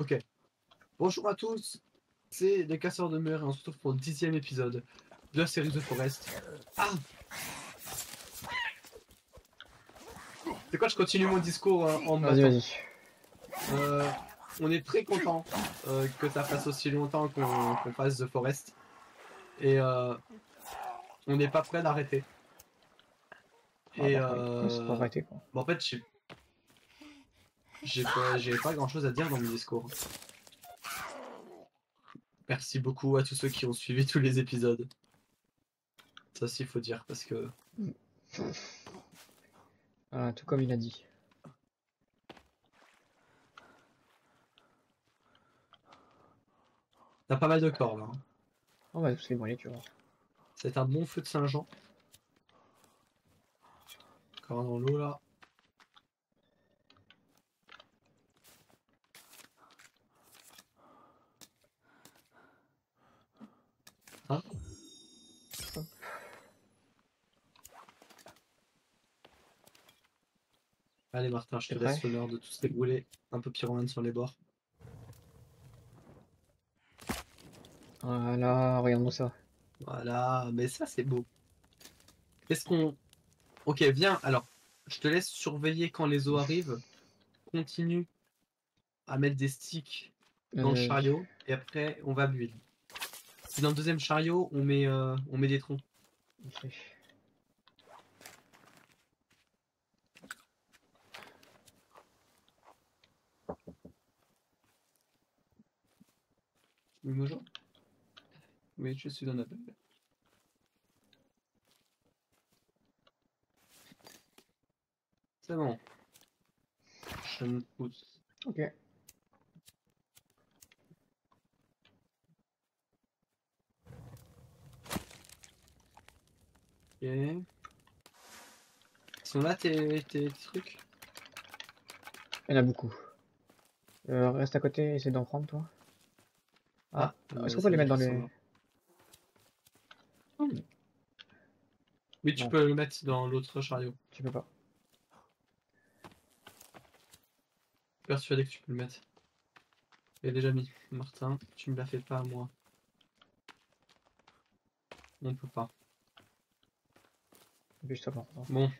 Ok. Bonjour à tous, c'est les Casseurs de Murs et on se retrouve pour le 10e épisode de la série The Forest. Ah! C'est quoi, je continue mon discours en me Vas-y, battant. vas-y. On est très content que ça fasse aussi longtemps qu'on fasse The Forest. Et on n'est pas prêt d'arrêter. Ah Et bah, ouais, c'est pas arrêté quoi. en fait, j'ai pas grand chose à dire dans mon discours. Merci beaucoup à tous ceux qui ont suivi tous les épisodes. Ça aussi, il faut dire parce que. Voilà, tout comme il a dit. T'as pas mal de corps là. Hein. On va tous les brûler, tu vois. C'est un bon feu de Saint-Jean. Encore dans l'eau là. Hein? Allez Martin, je te laisse l'honneur de tous les brûler. Un peu pyromane sur les bords. Voilà, regarde-moi ça. Voilà, mais ça c'est beau. Est-ce qu'on... Ok, viens, alors, je te laisse surveiller quand les eaux arrivent. Continue à mettre des sticks dans le chariot et après on va build. Et dans le deuxième chariot, on met des troncs. Okay. Oui, bonjour. Oui, je suis un appel. C'est bon. Je me pousse. Ok. Ok. Ils sont là tes trucs? Il y en a beaucoup. Reste à côté, essaie d'en prendre toi. Ah, est-ce qu'on peut les mettre dans les... Oui, tu Non, peux le mettre dans l'autre chariot. tu peux pas. Persuadé que tu peux le mettre. J'ai déjà mis. Martin, tu me la fais pas à moi. On peut pas. Dépêche-toi par contre. Bon.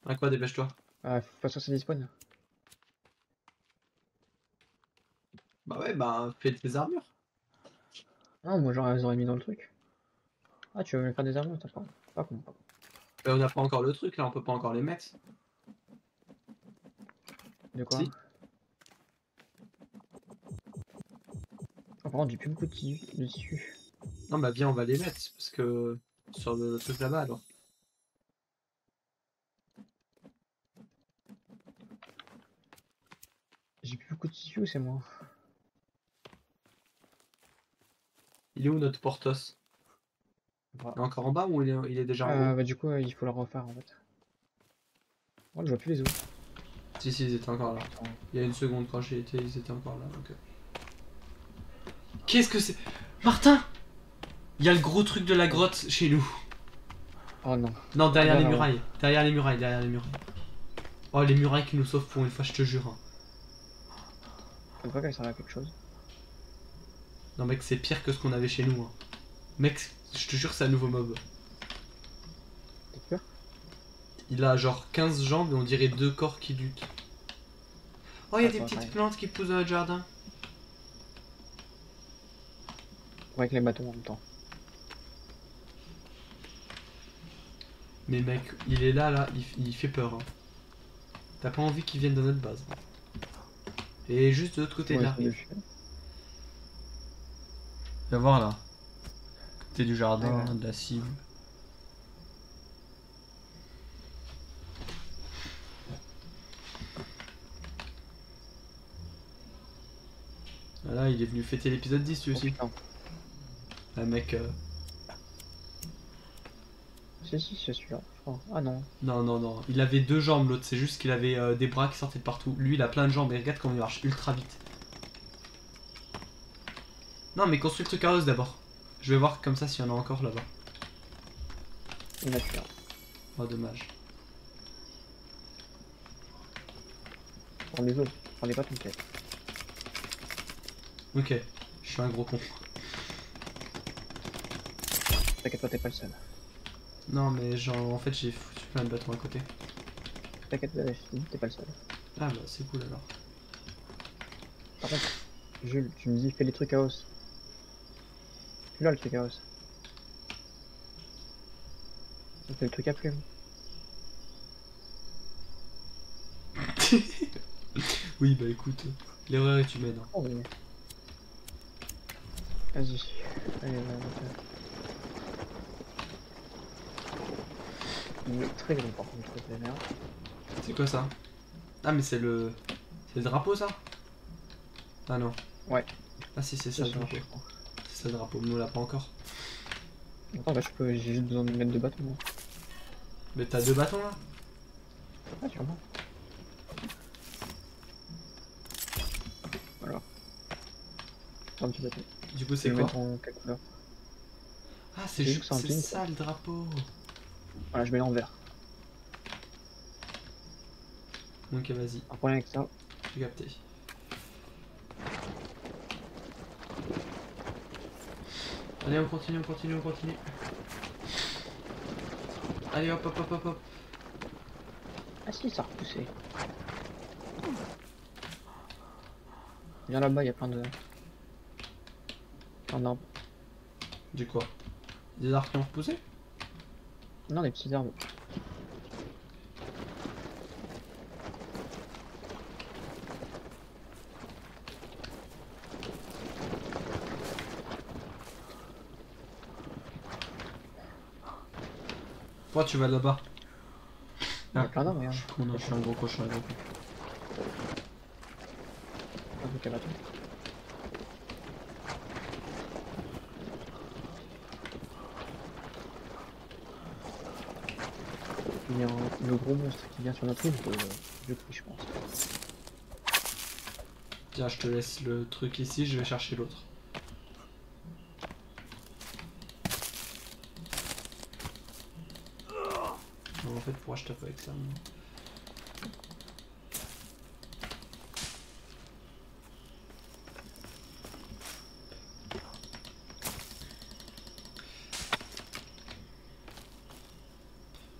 À quoi, dépêche-toi. Ah, faut pas que ça despawn. Bah ouais, bah fais tes armures. Non, moi j'aurais les aurais mis dans le truc. Ah, tu veux me faire des armures, t'as pas. Pas con. Bah, on n'a pas encore le truc là, on peut pas encore les mettre. De quoi? Si. Ah, par contre, j'ai plus beaucoup de tissu. Non bah viens, on va les mettre parce que sur le truc là-bas alors. J'ai plus beaucoup de tissu, c'est moi. Il est où notre Portos? Voilà. Il est encore en bas ou il est déjà en haut? Bah du coup, il faut le refaire en fait. Oh, je vois plus les os. Si, ils étaient encore là. Putain. Il y a une seconde quand j'y étais, ils étaient encore là. Donc... Qu'est-ce que c'est? Martin! Il y a le gros truc de la grotte chez nous. Oh non. Non, derrière les Là, murailles. Derrière les murailles, derrière les murailles. Oh, les murailles qui nous sauvent pour une fois, je te jure. Hein. Je crois qu'elle sert à quelque chose. Non mec, c'est pire que ce qu'on avait chez nous. Hein. Mec, je te jure, c'est un nouveau mob. T'es sûr? Il a genre 15 jambes et on dirait 2 corps qui luttent. Oh, il y a des Attends, petites ouais. plantes qui poussent dans notre jardin. Avec les bâtons en même temps. Mais mec, il est là, il fait peur. Hein. T'as pas envie qu'il vienne dans notre base. Et juste de l'autre côté de la rive. Viens voir là. Côté du jardin, ouais. de la cible. Là, il est venu fêter l'épisode 10 lui aussi. Putain. Ah mec. Si, c'est celui-là, je crois. Ah non. Non. Il avait 2 jambes l'autre, c'est juste qu'il avait des bras qui sortaient de partout. Lui, il a plein de jambes et regarde comment il marche ultra vite. Non, mais construis le truc carrosse d'abord. Je vais voir comme ça s'il y en a encore là-bas. Il a celui-là. Oh, dommage. Prends des autres, prends des bâtons peut-être. Ok, je suis un gros con. T'inquiète pas, t'es pas le seul. Non, mais genre, en fait, j'ai foutu plein de bâtons à côté. T'inquiète pas, je te dis, t'es pas le seul. Ah bah, c'est cool alors. Par contre, Jules, tu me dis, fais les trucs à hausse. Tu l'as le truc à hausse. On fait le truc à plume. Oui, bah écoute, l'erreur est humaine. Hein. Oh, oui. Vas-y. Allez, vas-y. Il est très gros par contre, le truc de merde. C'est quoi ça? Ah, mais c'est le... C'est le drapeau, ça? Ah non. Ouais. Ah si, c'est ça Si, le si, drapeau. je crois. C'est ça le drapeau, mais on l'a pas encore. Attends, bah, j'ai juste besoin de mettre 2 bâtons. Moi. Mais t'as 2 bâtons, là? Ah, sûrement. Voilà. Un petit bâton. Du coup, Tu c'est veux le quoi? mettre en quelle couleur? Ah, c'est J'ai vu que c'est un c'est pink. ça le drapeau. Voilà, je mets l'envers. Ok, vas-y, Un problème avec ça. j'ai capté. Allez, on continue, on continue, on continue. Allez, hop, hop, hop, hop, hop. Ah si, ça a repoussé. Viens là-bas, il y a plein de... plein d'arbres. Du quoi? Des arcs qui ont repoussé? Non, des petits arbres. Pourquoi tu vas là-bas? Il y a Ah, plein d'arbres, regarde. je suis con, non, je suis un gros con, je suis un gros con. Un truc à bâton. Il y a le gros monstre qui vient sur notre île, je prie, je pense. Tiens, je te laisse le truc ici, je vais chercher l'autre. Non, en fait, pourquoi je tape avec ça moi?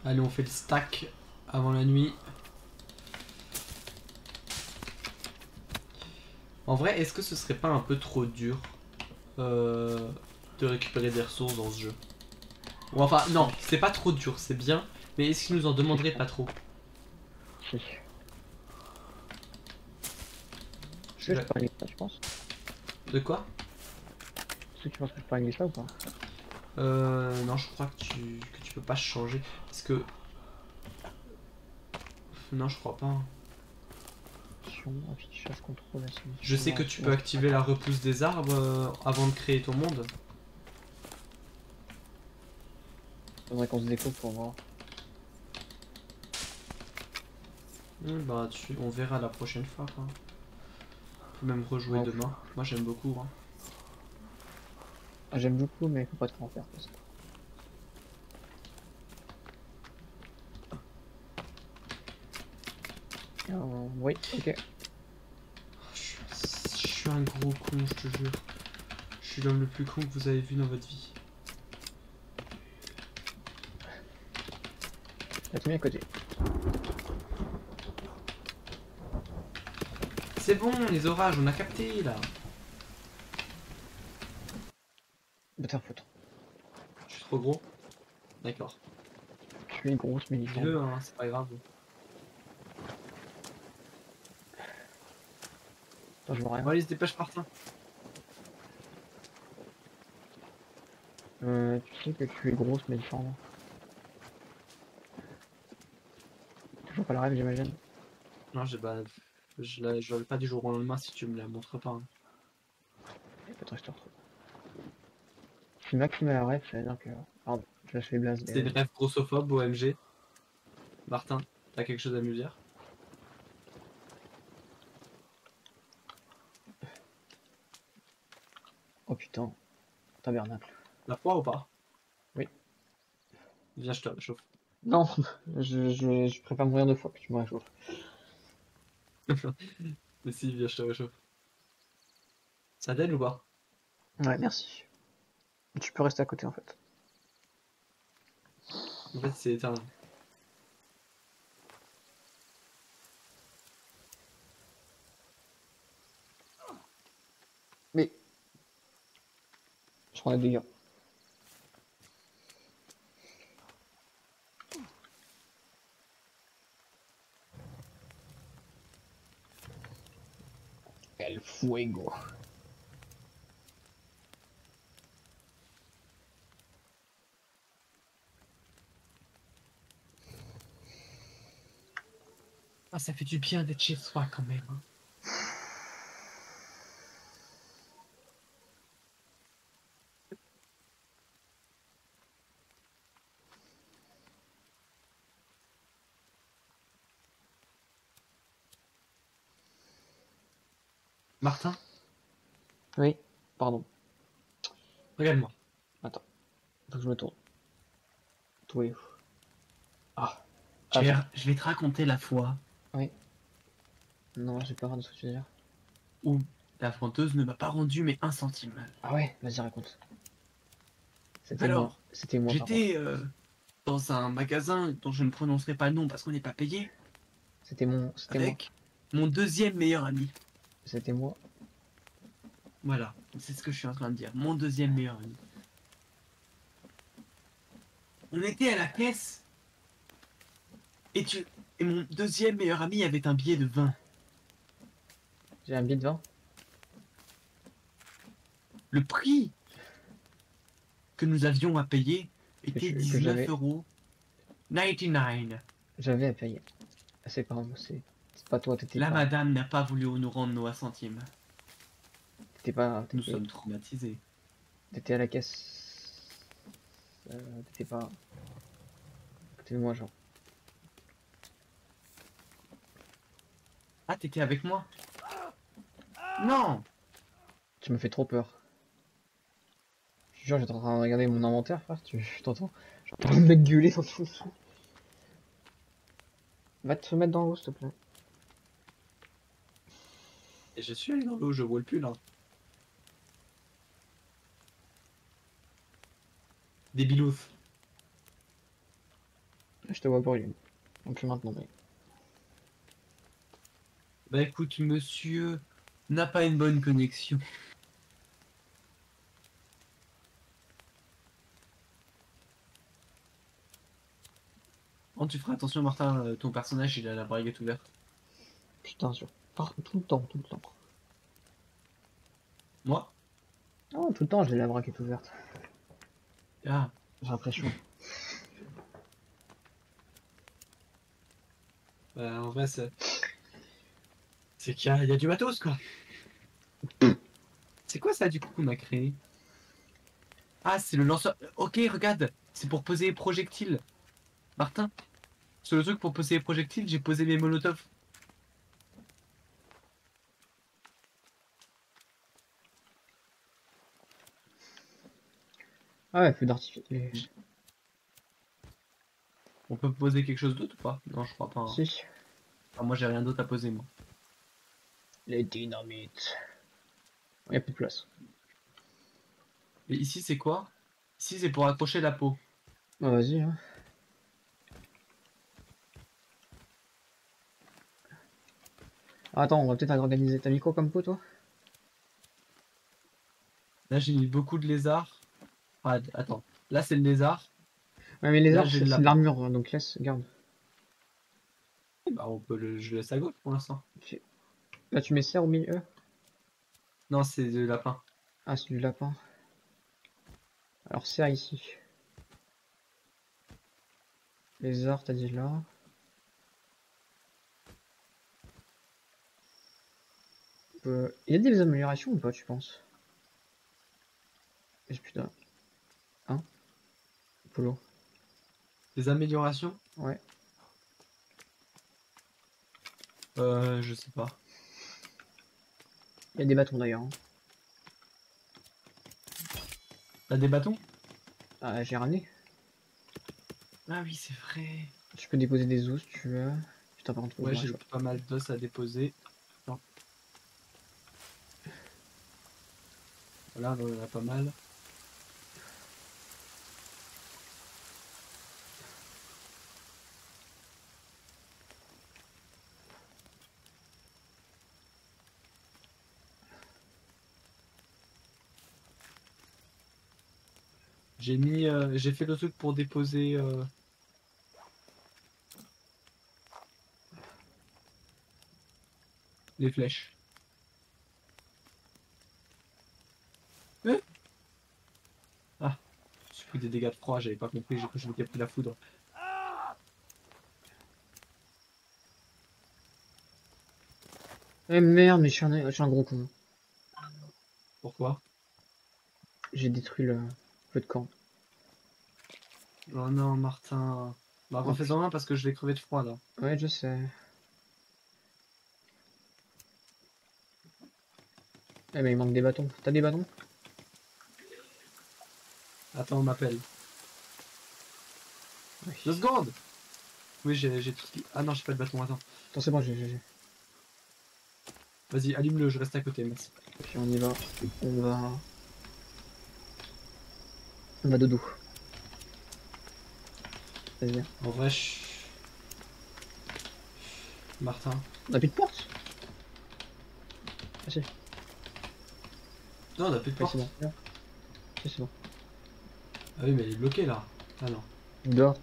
Allez, on fait le stack avant la nuit. En vrai, est-ce que ce serait pas un peu trop dur de récupérer des ressources dans ce jeu? Ou enfin, non, c'est pas trop dur, c'est bien. Mais est-ce qu'ils nous en demanderaient pas trop? Si. Est-ce que je peux régler ça, tu penses? De quoi? Est-ce que tu penses que je peux régler ça ou pas? Non, je crois que tu peux pas changer. Parce que... Non, je crois pas. Hein. Affichage, contrôle, assignement. Je sais que tu peux activer la repousse des arbres avant de créer ton monde. Faudrait qu'on se découpe pour voir. Bah, on verra la prochaine fois. Quoi. On peut même rejouer Ouais. demain. Moi, j'aime beaucoup. Hein. Ah, j'aime beaucoup, mais faut pas trop en faire. Parce que... oui, ok. Je suis un gros con, je te jure. Je suis l'homme le plus con que vous avez vu dans votre vie. Là, t'es mis à côté. C'est bon, les orages, on a capté là. Bah, t'es un foutre. Je suis trop gros. D'accord. Tu es grosse, mais Dis-le, hein, c'est pas grave. Attends, je vois rien. Bon, allez, se dépêche, Martin. Tu sais que tu es grosse, mais différemment. Toujours pas le rêve, j'imagine. Non, je l'aurai pas du jour au lendemain si tu me la montres pas. Hein. Et peut-être que je te retrouve. Si Maxime a la rêve, ça veut dire que... Pardon, je lâche les blazes. C'est une rêve grossophobe, OMG. Martin, t'as quelque chose à me dire? Oh putain, tabernacle. La foi ou pas? Oui. Viens, je te réchauffe. Non, je préfère mourir 2 fois que tu me réchauffes. Mais si, viens, je te réchauffe. Ça t'aide ou pas? Ouais, merci. Tu peux rester à côté en fait. En fait, c'est éteint. Mais je prends des dégâts. El fuego. Ah, ça fait du bien d'être chez soi quand même. Hein. Martin, Oui, pardon. regarde-moi. Attends, faut que je me tourne. Toi est où? Ah, Je vais, attends. je vais te raconter la fois Oui. Non, j'ai peur de ce que tu veux dire. où la fronteuse ne m'a pas rendu mes 1 centime. Ah ouais, vas-y, raconte. C'était moi. Alors, C'était moi par contre. j'étais dans un magasin dont je ne prononcerai pas le nom parce qu'on n'est pas payé, C'était moi. avec mon deuxième meilleur ami. C'était moi. Voilà, c'est ce que je suis en train de dire. Mon deuxième meilleur ami. On était à la caisse et mon deuxième meilleur ami avait un billet de 20. J'ai un billet de 20. Le prix que nous avions à payer était Que 19 j'avais. euros 99. J'avais à payer. C'est pas grave, c'est pas toi, La madame n'a pas voulu nous rendre nos 1 centime. t'étais pas, Nous sommes traumatisés. t'étais à la caisse. T'étais pas à côté de moi, genre. Ah, t'étais avec moi? Non! Tu me fais trop peur. Je te jure, j'étais en train de regarder mon inventaire, frère. Tu t'entends? J'entends le mec gueuler dans tout le son. Va te mettre dans l'eau, s'il te plaît. Et je suis allé dans l'eau, je vois le plus là. Des bilous. Je te vois pas, lui. Non plus maintenant, mais. Bah écoute, monsieur n'a pas une bonne connexion. Oh, tu feras attention, Martin, ton personnage il a la braguette ouverte. Putain, tout le temps, tout le temps. Moi? Oh, tout le temps, j'ai la braquette ouverte. Ah, J'ai l'impression. bah en vrai, c'est qu'il y a du matos quoi. C'est quoi ça du coup qu'on a créé? Ah, c'est le lanceur. Ok, regarde, c'est pour poser les projectiles. Martin, sur le truc pour poser les projectiles, j'ai posé mes molotovs. Ah ouais, feu d'artifice. On peut poser quelque chose d'autre ou pas? Non, je crois pas. Hein. Si. Enfin, moi, j'ai rien d'autre à poser, moi. Les dynamites. Il y a plus de place. Et ici, c'est quoi? Ici, c'est pour accrocher la peau. Bah vas-y, hein. Attends, on va peut-être organiser. T'as mis quoi comme pot, toi? Là, j'ai mis beaucoup de lézards. Ah, attends. Là, c'est le lézard. Ouais, mais les Là, arbres, j'ai le c'est de lapin. l'armure, hein, donc laisse, garde. Bah, je laisse à gauche pour l'instant. Ok. Là, tu mets serre au milieu? Non, c'est le lapin. Ah, c'est du lapin. Alors, serre ici. Les arbres, t'as dit là. Il y a des améliorations ou pas, tu penses? Putain. Hein? Polo. Des améliorations? Ouais. Je sais pas. Il y a des bâtons d'ailleurs, hein. T'as des bâtons? Ah, j'ai ramené. Ah oui, c'est vrai. Tu peux déposer des os si tu veux. Putain, par contre, Ouais, j'ai pas mal d'os à déposer. Non. Voilà, on en a pas mal. J'ai fait le truc pour déposer les flèches. Ah, j'ai pris des dégâts de froid, j'avais pas compris, j'ai cru que je m'étais pris la foudre. Eh merde, mais je suis un gros con. Pourquoi? J'ai détruit le feu de camp. Oh non, Martin. Bah, Oh, refais-en un parce que je vais crever de froid là. ouais, je sais. Eh, mais il manque des bâtons. T'as des bâtons? Attends, on m'appelle. Oui. 2 secondes! Oui, j'ai tout. Ah non, j'ai pas de bâton, attends. Attends, c'est bon, j'ai. Vas-y, allume-le, je reste à côté, merci. Puis on y va. On va. On va dodo. Vas-y, viens. En vrai, Martin. On a plus de porte? Ah si. Non, on a plus de Oui, porte. c'est bon. Viens. Si, c'est bon. Ah oui, mais elle est bloquée là. Ah non. Dehors.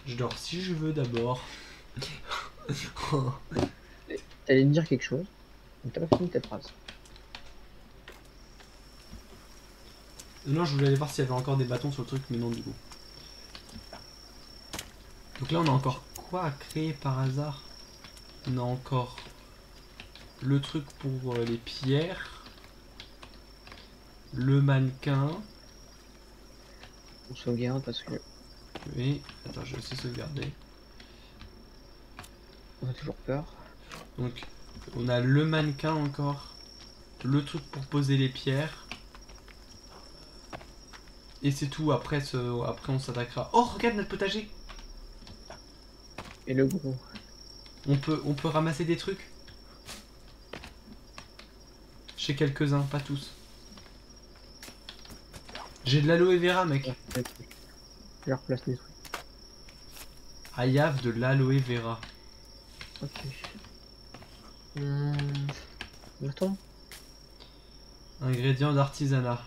Je dors si je veux d'abord. T'allais me dire quelque chose. Mais t'as pas fini ta phrase. Non, je voulais aller voir s'il y avait encore des bâtons sur le truc, mais non du coup. Donc là, on a encore quoi à créer par hasard? On a encore le truc pour les pierres, le mannequin. On sauvegarde parce que Oui, attends, je vais aussi sauvegarder. on a toujours peur. Donc, on a le mannequin encore, le truc pour poser les pierres. Et c'est tout, après, après on s'attaquera. Oh, regarde notre potager! Et le gros. On peut ramasser des trucs. Chez quelques-uns, pas tous. J'ai de l'aloe vera, mec. Je replace les trucs. I have de l'aloe vera. Ok. Attends. Ingrédient d'artisanat.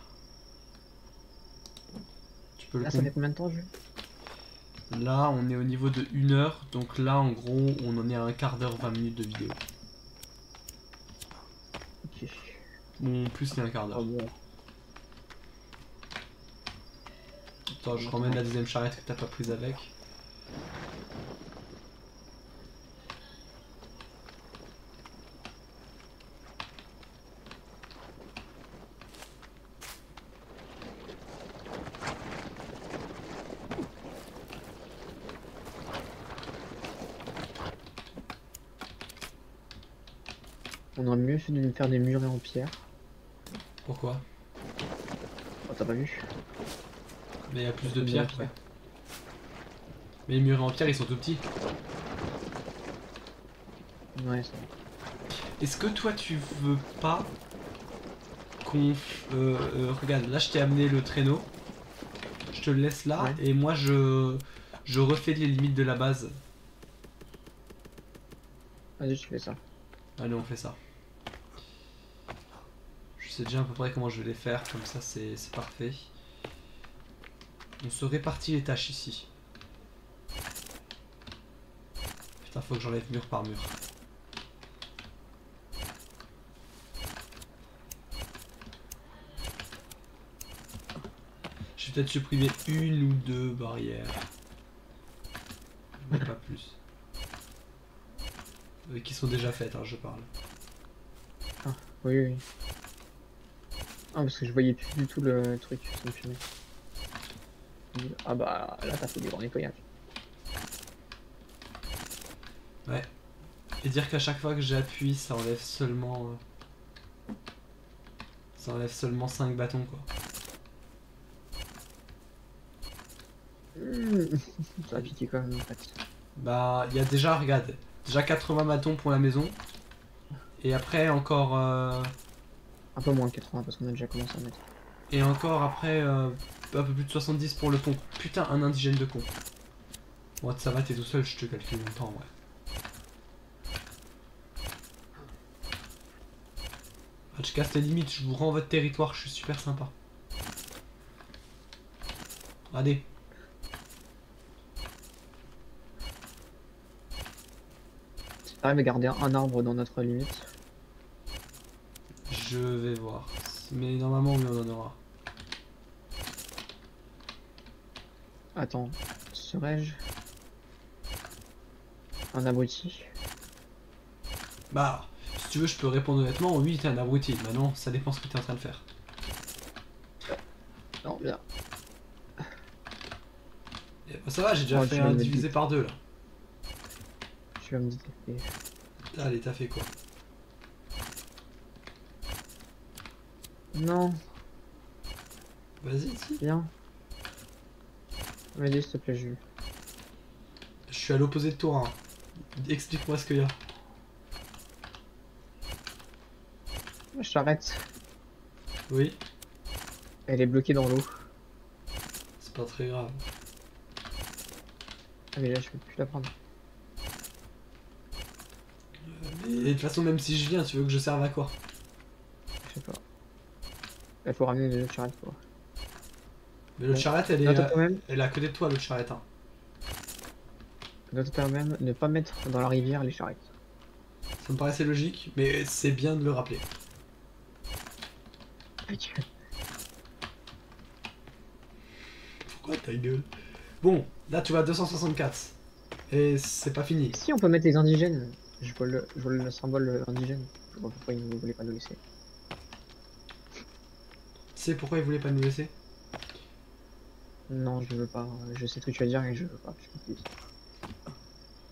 Tu peux le Là, ça fait combien de temps, Jules? Là, on est au niveau de 1 heure. Donc là, en gros, on en est à un quart d'heure, 20 minutes de vidéo. Ok. Bon, plus qu'un quart d'heure. Oh, bon. Attends, je ramène la deuxième charrette que t'as pas prise avec. On aurait mieux fait de faire des murets en pierre. Pourquoi? Oh, t'as pas vu? Mais il y a plus de pierres, ouais. Mais les murs en pierre, ils sont tout petits. Ouais, ça. Est-ce que toi, tu veux pas qu'on... regarde, là, je t'ai amené le traîneau. Je te le laisse là, Ouais. et moi, je refais les limites de la base. Vas-y, je fais ça. Allez, on fait ça. Je sais déjà à peu près comment je vais les faire, comme ça, c'est parfait. On se répartit les tâches ici. Putain, faut que j'enlève mur par mur. Je vais peut-être supprimer 1 ou 2 barrières. Mais pas plus. Qui sont déjà faites, hein, je parle. Ah, oui, oui. Ah, parce que je voyais plus du tout le truc fonctionner. Ah bah, là, t'as fait du grand nettoyage. Ouais. Et dire qu'à chaque fois que j'appuie, ça enlève seulement... ça enlève seulement 5 bâtons, quoi. Ça a piqué quand même, en fait. Bah, il y a déjà, regarde, déjà 80 bâtons pour la maison. Et après, encore. Un peu moins de 80 parce qu'on a déjà commencé à mettre. Et encore après, un peu plus de 70 pour le pont. Putain, un indigène de con. Bon, ça va, t'es tout seul, je te calcule longtemps, ouais. Ah, je casse les limites, je vous rends votre territoire, je suis super sympa. Allez. Si t'arrives à garder un arbre dans notre limite. Je vais voir. Mais normalement, oui, on en aura. Attends, serais-je un abruti? Bah, si tu veux, je peux répondre honnêtement, oui, t'es un abruti. Maintenant, ça dépend ce que t'es en train de faire. Non, bien. Et, bah, ça va, j'ai déjà Oh, fait tu vas un me le divisé dire. par deux là. Tu vas me dire. Allez, t'as fait quoi? Non, Vas-y, si. viens. Vas-y, s'il te plaît, Jules. Je suis à l'opposé de toi. Hein. Explique-moi ce qu'il y a. Je t'arrête. Oui, Elle est bloquée dans l'eau. c'est pas très grave. Ah, mais là, je peux plus la prendre. Mais de toute façon, même si je viens, tu veux que je serve à quoi? Je sais pas. Il faut ramener les autres charrettes, quoi. Mais l'autre Bon. charrette, elle est, Note quand même, elle est à côté de toi, l'autre charrette. Hein. note quand même ne pas mettre dans la rivière les charrettes. Ça me paraissait logique, mais c'est bien de le rappeler. Pourquoi ta gueule? Bon, là tu vas à 264. Et c'est pas fini. Si on peut mettre les indigènes, je vois le symbole indigène. Je vois pourquoi ils ne voulaient pas nous laisser. Tu sais pourquoi ils voulaient pas nous laisser? Non, je veux pas. Je sais ce que tu vas dire et je veux pas. Je te dis.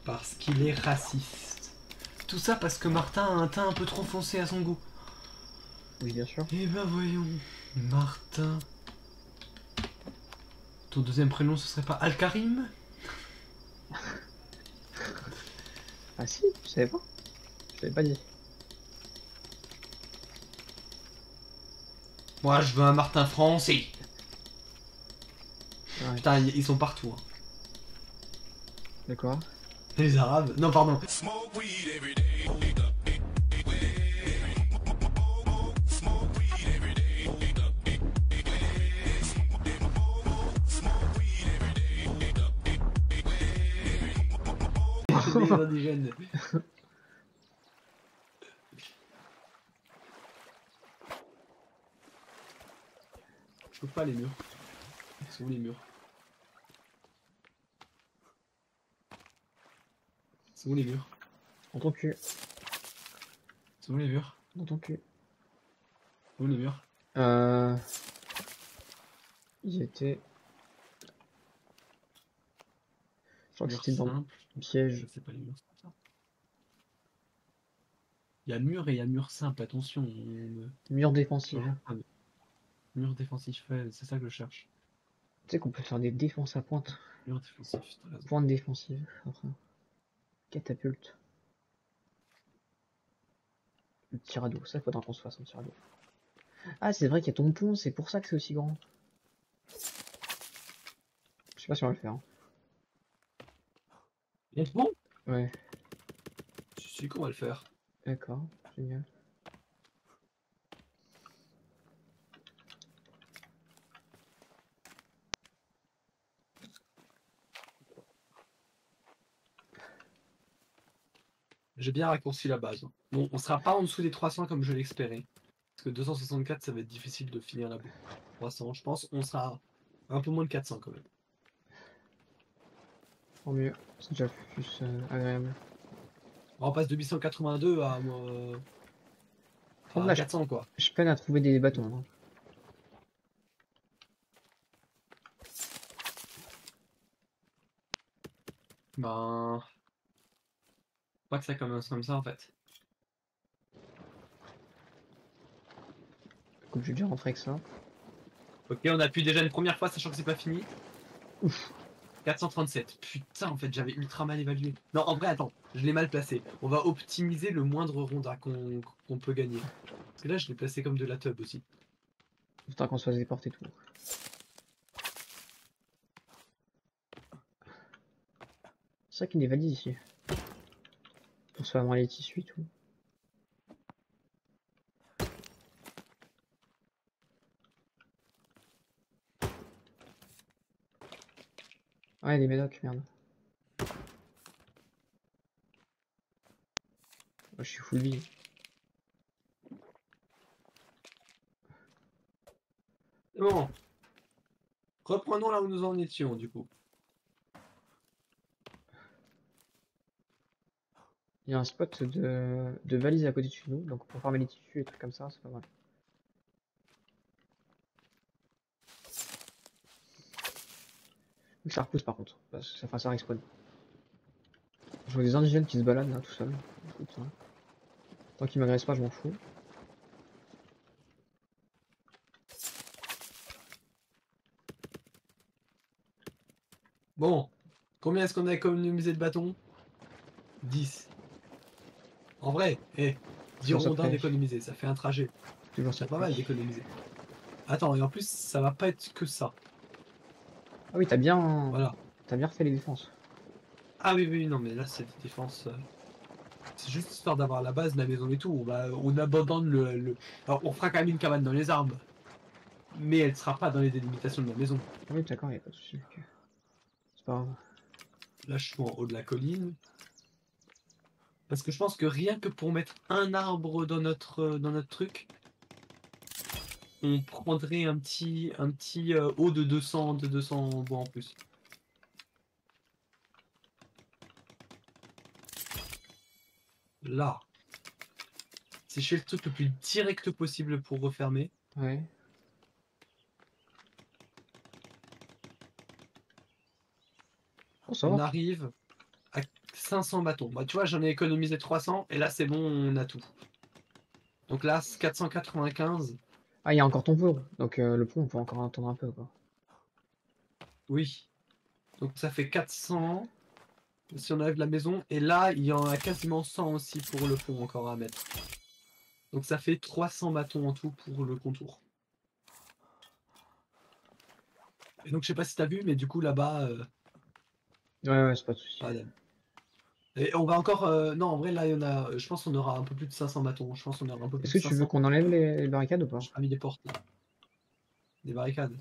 Parce qu'il est raciste. Tout ça parce que Martin a un teint un peu trop foncé à son goût. Oui, bien sûr. Eh ben voyons, Martin. Ton deuxième prénom ce serait pas Al-Karim? Ah si, je savais pas. Je l'avais pas dit. Moi je veux un Martin français. Ouais. Putain, ils sont partout. Hein. D'accord. Les Arabes. Non, pardon. Les indigènes. Je peux pas les murs. Ils sont où les murs? C'est où les murs? Dans ton cul. C'est où les murs? Dans ton cul. Où les murs? Ils étaient. Je crois que Murs c'était dans le simples. Je piège. sais pas les murs comme ça. Il y a mur et il y a mur simple, attention. Mur défensif. Mur défensif, ouais, c'est ça que je cherche. Tu sais qu'on peut faire des défenses à pointe. Mur défensif, t'as raison. Pointe défensive. Enfin, catapulte. Le tir à dos. Ça, faudra qu'on se fasse un tir à dos. Ah, c'est vrai qu'il y a ton pont. C'est pour ça que c'est aussi grand. Je sais pas si on va le faire. Hein. Et bon? Ouais. Tu sais qu'on va le faire. D'accord. Génial. J'ai bien raccourci la base. Bon, on sera pas en dessous des 300 comme je l'espérais. Parce que 264, ça va être difficile de finir la boucle. 300, je pense, on sera un peu moins de 400 quand même. Tant mieux. C'est déjà plus agréable. On passe de 882 à, Par contre, là, 400 quoi. je peine à trouver des bâtons. Hein. Ben... Pas que ça commence comme ça en fait. Écoute, je vais déjà rentrer avec ça. Ok, on appuie déjà une première fois sachant que c'est pas fini. Ouf. 437. Putain, en fait, j'avais ultra mal évalué. Non, en vrai, attends, je l'ai mal placé. On va optimiser le moindre ronda qu'on peut gagner. Parce que là, je l'ai placé comme de la tub aussi. Putain, qu'on se fasse déporter tout. C'est vrai qu'il y a des valises ici. Pour se faire avoir les tissus et tout. Ouais, des médocs, merde. Moi, je suis full vie. C'est bon. Reprenons là où nous en étions, du coup. Il y a un spot de valises à côté de chez nous, donc pour farmer les tissus et trucs comme ça, c'est pas mal. Ça repousse par contre, parce que ça fera ça respawn. Je vois des indigènes qui se baladent là tout seuls. Écoute, hein. Tant qu'ils m'agressent pas, je m'en fous. Bon. Combien est-ce qu'on a économisé de bâtons? 10. En vrai, 10 Toujours ça rondins près. d'économiser, ça fait un trajet. Toujours ça C'est pas près. mal d'économiser. Attends, et en plus, ça va pas être que ça. Ah oui, Voilà. t'as bien refait les défenses. Ah oui, oui, non, mais là, c'est des défenses. C'est juste histoire d'avoir la base, la maison et tout. On abandonne Alors, on fera quand même une cabane dans les arbres. Mais elle sera pas dans les délimitations de la maison. Ah oui, d'accord, y a pas de souci. Ok. C'est pas grave. Là, je suis en haut de la colline. Parce que je pense que rien que pour mettre un arbre dans notre truc, on prendrait un petit haut de 200 bois en plus. Là. Si je fais le truc le plus direct possible pour refermer, Ouais. Oh, ça on va. arrive à 500 bâtons. Bah, tu vois, j'en ai économisé 300 et là, c'est bon, on a tout. Donc là, 495. Ah, il y a encore ton pont. Donc le pont, on peut encore attendre un peu, quoi. Oui. Donc ça fait 400 si on enlève la maison. Et là, il y en a quasiment 100 aussi pour le pont encore à mettre. Donc ça fait 300 bâtons en tout pour le contour. Et donc je sais pas si t'as vu, mais du coup là-bas, Ouais, ouais, c'est pas de souci. voilà. Et on va encore... non, en vrai, là, il y en a... Je pense qu'on aura un peu plus de 500 bâtons. Je pense qu'on aura un peu plus Est-ce de que tu veux 500. qu'on enlève les barricades ou pas? J'ai pas mis des portes, là. Des barricades.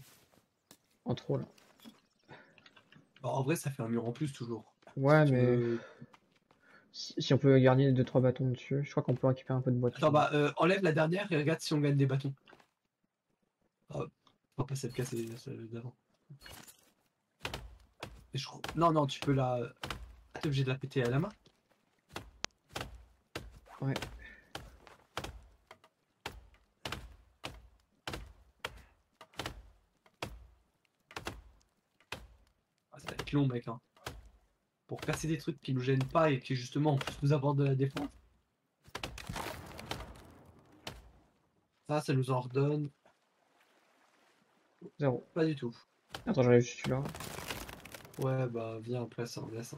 En trop, là. Bah, en vrai, ça fait un mur en plus, toujours. Si Ouais, tu mais veux... si on peut garder 2-3 bâtons dessus, je crois qu'on peut récupérer un peu de bois Attends, dessus. bah, enlève la dernière et regarde si on gagne des bâtons. Ah, on va pas celle casser celle d'avant. Non, non, tu peux la... Ah, t'es obligé de la péter à la main? Ouais. Ah, ça va être long, mec, hein. Pour casser des trucs qui nous gênent pas et qui, justement, en plus, nous apportent de la défense. Ça nous en redonne... 0. Pas du tout. Attends, j'enlève juste celui-là. Ouais, bah, viens, place ça, laisse ça.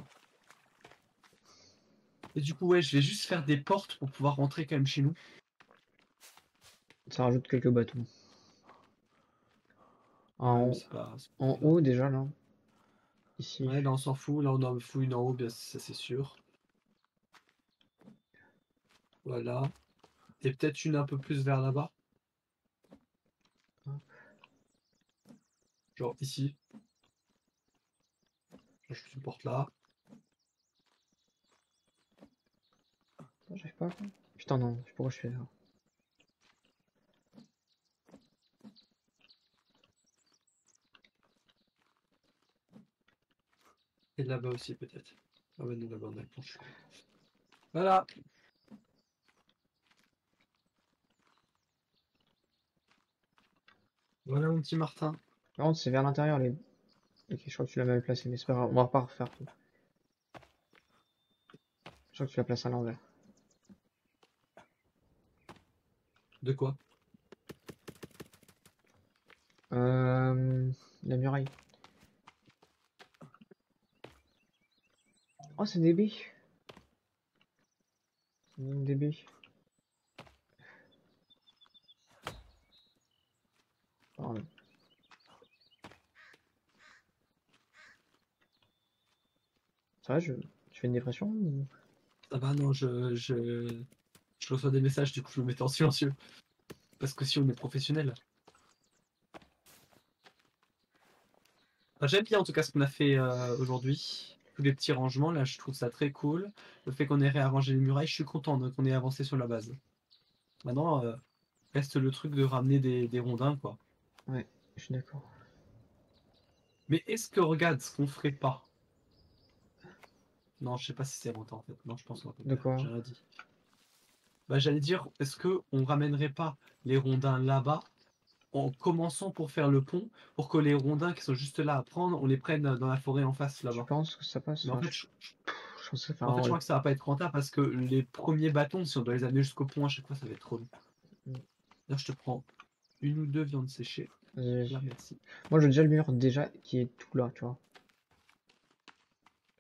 Et du coup, ouais, je vais juste faire des portes pour pouvoir rentrer quand même chez nous. Ça rajoute quelques bâtons. Ouais, mais En, c'est pas en grave. haut, déjà, là. Ici. Ouais, là, on s'en fout. Là, on en fout une en haut, bien, ça, c'est sûr. Voilà. Et peut-être une un peu plus vers là-bas. Genre ici. Genre, je supporte là. Attends, j'arrive pas, quoi. Putain, non, je sais pas pourquoi je fais ça. Et là-bas aussi, peut-être. Ah ouais, non, là-bas, on a le plancher. Voilà. Voilà, mon petit Martin. Par contre, c'est vers l'intérieur, les. Ok, je crois que tu l'as mal placé, mais c'est pas grave, on va pas refaire tout. Je crois que tu la places à l'envers. De quoi? La muraille. Oh, c'est DB. C'est une DB. Pardon. Ça va, tu fais une dépression ou... Ça va, non, je reçois des messages, du coup, je me mets en silencieux. Parce que si on est professionnel. Enfin, j'aime bien en tout cas ce qu'on a fait aujourd'hui. Tous les petits rangements, là, je trouve ça très cool. Le fait qu'on ait réarrangé les murailles, je suis content qu'on ait avancé sur la base. Maintenant, reste le truc de ramener des rondins, quoi. Ouais, je suis d'accord. Mais est-ce que, regarde, ce qu'on ferait pas? Non, je sais pas si c'est rentable en fait. Non, je pense qu'on va pas le De faire. quoi? J'ai rien dit. Bah, j'allais dire, est-ce que on ramènerait pas les rondins là-bas en commençant pour faire le pont, pour que les rondins qui sont juste là à prendre, on les prenne dans la forêt en face Tu là-bas. penses que ça passe? Mais en Enfin, fait, je pense que... en fait, je Enfin, crois que ça va pas être rentable parce que les premiers bâtons, si on doit les amener jusqu'au pont à chaque fois, ça va être trop long. Là, je te prends une ou deux viandes séchées. vas-y. Là, merci. Moi, je veux déjà le mur déjà qui est tout là, tu vois.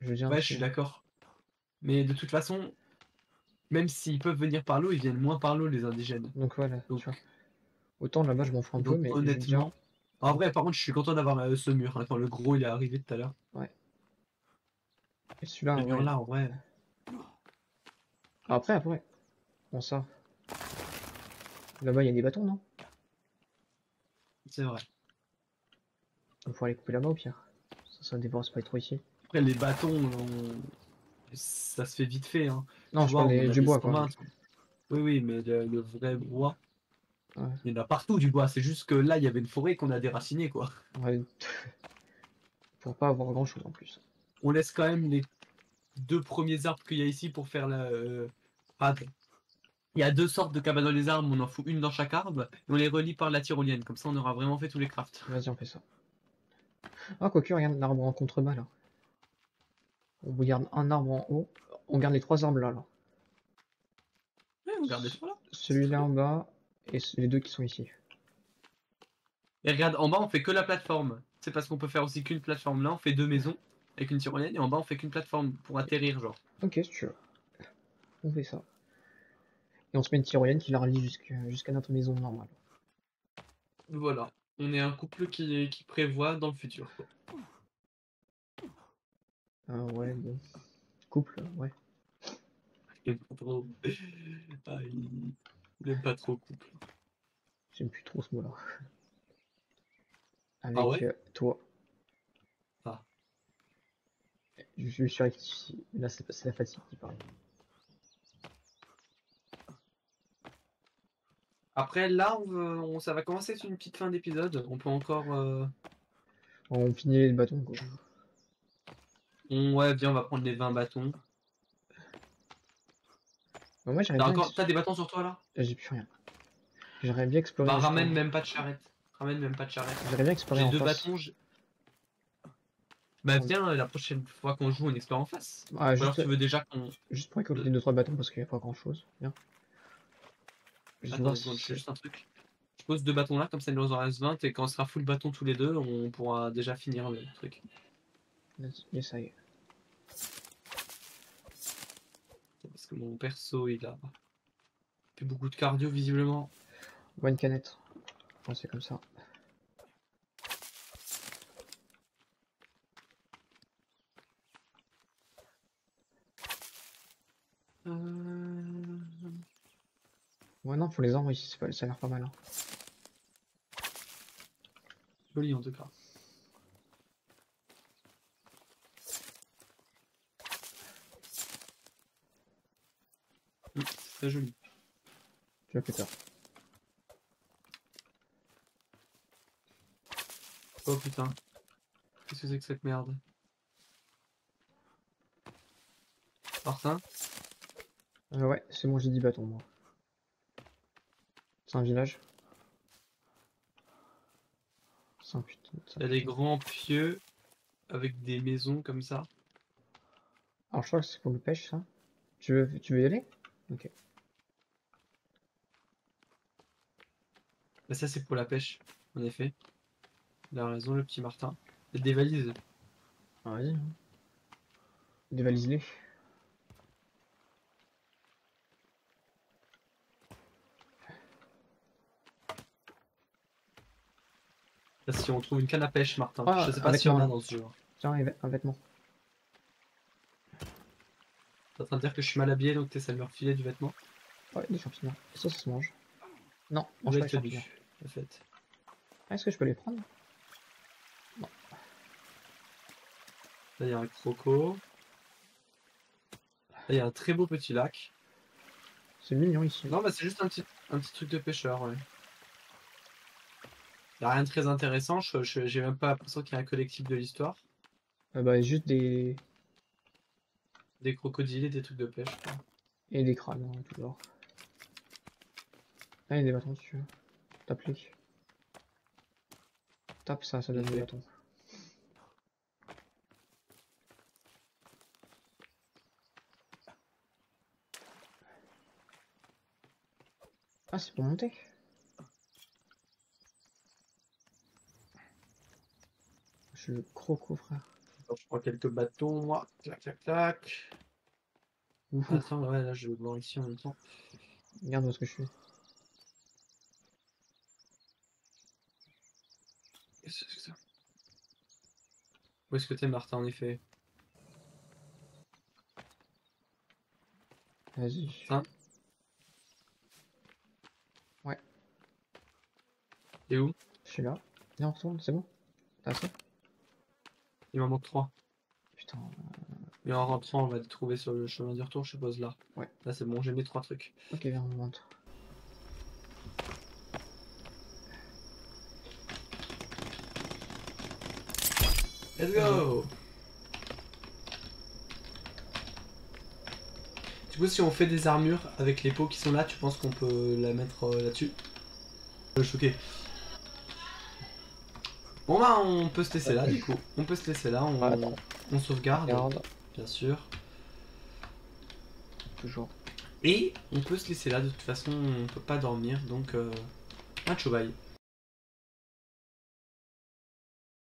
Je veux dire un Ouais, je petit... suis d'accord. Mais de toute façon, même s'ils peuvent venir par l'eau, ils viennent moins par l'eau, les indigènes. Donc voilà, Donc, tu vois. Autant là-bas, je m'en fous un peu, donc mais je veux dire... honnêtement, en vrai, par contre, je suis content d'avoir ce mur. Hein, quand le gros il est arrivé tout à l'heure. Ouais. Et celui-là, Le mur ouais. là, en vrai, Après. Bon, ça. Là-bas, il y a des bâtons, non? c'est vrai. Il faut aller couper là-bas au pire. Ça dévore pas trop ici. Après, les bâtons, ça se fait vite fait. Hein. Non, Tu je vois, parle on en a du des bois, sans quoi. main. Oui, oui, mais le vrai bois, Ouais. il y en a partout du bois. C'est juste que là, il y avait une forêt qu'on a déracinée, quoi. Ouais. Pour pas avoir grand-chose en plus. On laisse quand même les deux premiers arbres qu'il y a ici pour faire la. Ah, il y a deux sortes de cabanes dans les arbres, on en fout une dans chaque arbre, et on les relie par la tyrolienne. Comme ça, on aura vraiment fait tous les crafts. Vas-y, on fait ça. Ah, quoique, regarde l'arbre en contrebas, là. On garde un arbre en haut. On garde les trois arbres là. Ouais, on garde les trois là. C'est très Celui-là bien. en bas et les deux qui sont ici. Et regarde, en bas, on fait que la plateforme. C'est parce qu'on peut faire aussi qu'une plateforme là, on fait deux maisons avec une tyrolienne, et en bas, on fait qu'une plateforme pour atterrir, genre. Ok, si tu veux. On fait ça. Et on se met une tyrolienne qui la relie jusqu'à notre maison normale. Voilà. On est un couple qui prévoit dans le futur, quoi. Ah ouais, bon. Couple, ouais. Il aime pas trop. Ah, il aime pas trop couple. J'aime plus trop ce mot-là. Ah Avec ouais? toi. Ah. Je me suis rectifié. Là, c'est la fatigue qui parle. Après, là, ça va commencer sur une petite fin d'épisode. On peut encore. On finit les bâtons, quoi. Ouais, viens, on va prendre les 20 bâtons. Bah, moi, j'aimerais bien... T'as des bâtons sur toi là? J'ai plus rien. J'aimerais bien explorer Bah, jusqu'en... ramène même pas de charrette. Ramène même pas de charrette. J'aimerais bien explorer J'ai en deux face. bâtons. Bah, viens, la prochaine fois qu'on joue, on explore en face. Ah, Ou alors tu veux déjà qu'on. juste pour récolter 2-3 bâtons parce qu'il n'y a pas grand-chose. Bien. Juste Attends voir 2 si secondes, je fais c'est... juste un truc. Je pose deux bâtons là, comme ça il nous en reste 20, et quand on sera full bâton tous les deux, on pourra déjà finir le truc. Essaye. Parce que mon perso, il a plus beaucoup de cardio visiblement. Bois une canette. Ouais, c'est comme ça. Ouais, non, faut les arbres ici, ça a l'air pas mal. Hein. Joli en tout cas. C'est très joli. Tu as fait peur. Oh putain. Qu'est-ce que c'est que cette merde? Martin? Ouais, c'est bon, j'ai 10 bâtons, moi. C'est un village. C'est un putain... Il y a des grands pieux avec des maisons comme ça. Alors, je crois que c'est pour le pêche, ça. Tu veux y aller? Ok. Bah, ça c'est pour la pêche, en effet. Il a raison le petit Martin. Il y a des valises. Ah, vas-y. Hein. Dévalise-les. Là, si on trouve une canne à pêche, Martin. Ah, Je sais un pas si on vêtement a là. dans ce jeu. Tiens, un vêtement. T'es en train de dire que je suis mal habillé, donc t'essaies de me refiler du vêtement. Ouais, des champignons. Ça se mange. Non, mange pas Nouvelle les tenue, champignons. en fait. Ah, est-ce que je peux les prendre? Non. Là, il y a un croco. Là, il y a un très beau petit lac. C'est mignon ici. Non, bah c'est juste un petit truc de pêcheur, ouais. Il n'y a rien de très intéressant, j'ai même pas l'impression qu'il y a un collectif de l'histoire. Bah, juste des... Des crocodiles et des trucs de pêche, quoi. Et des crânes, hein, toujours. Ah, il y a des bâtons si tu veux. Tape-les. Tape ça, ça donne des Ok. bâtons. Ah, c'est pour monter. Je suis le croco, frère. Attends, je prends quelques bâtons, moi. Clac, clac, clac. Ouf, Attends, ouais, là, je vais voir ici en même temps. regarde où ce que je suis. Qu'est-ce que c'est que ça? Où est-ce que t'es, Martin, en effet? Vas-y. Ça? Ouais, T'es où? je suis là. Non, retourne, c'est bon. T'as ça? Il m'en manque 3. Putain. Et en rentrant, on va les trouver sur le chemin du retour, je suppose, là. Ouais. Là, c'est bon, j'ai mes 3 trucs. Ok, viens, on monte. Let's go! Du coup, si on fait des armures avec les pots qui sont là, tu penses qu'on peut la mettre là-dessus? Choqué. Bon bah, on peut se laisser là, du coup. On peut se laisser là, Ah, attends, on sauvegarde, regarde. bien sûr. Toujours. Et on peut se laisser là, de toute façon, on peut pas dormir, donc... un choubaï.